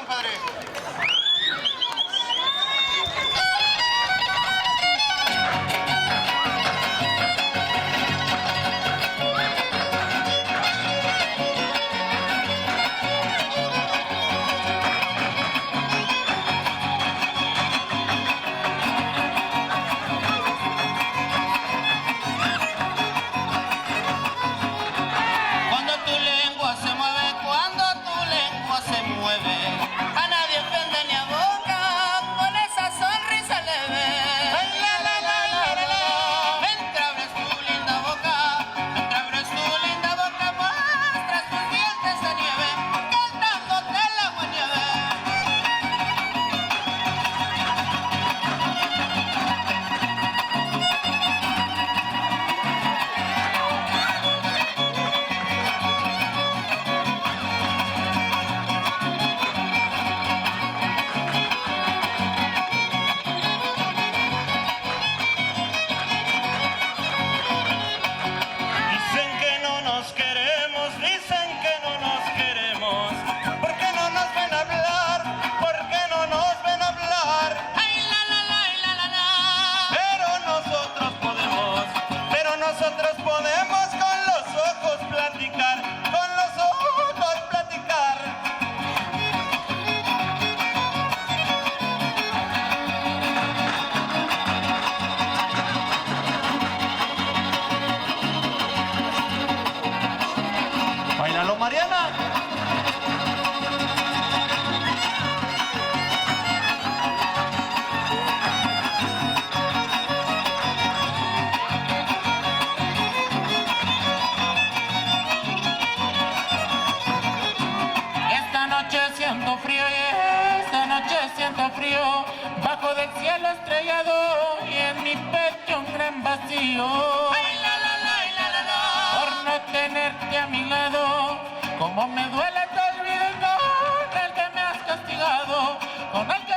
compadre. ¡Báilalo, Mariana! Esta noche siento frío, esta noche siento frío, bajo del cielo estrellado y en mi pecho un gran vacío. Por no tenerte a mi lado, como me duele te olvido con el que me has castigado, con el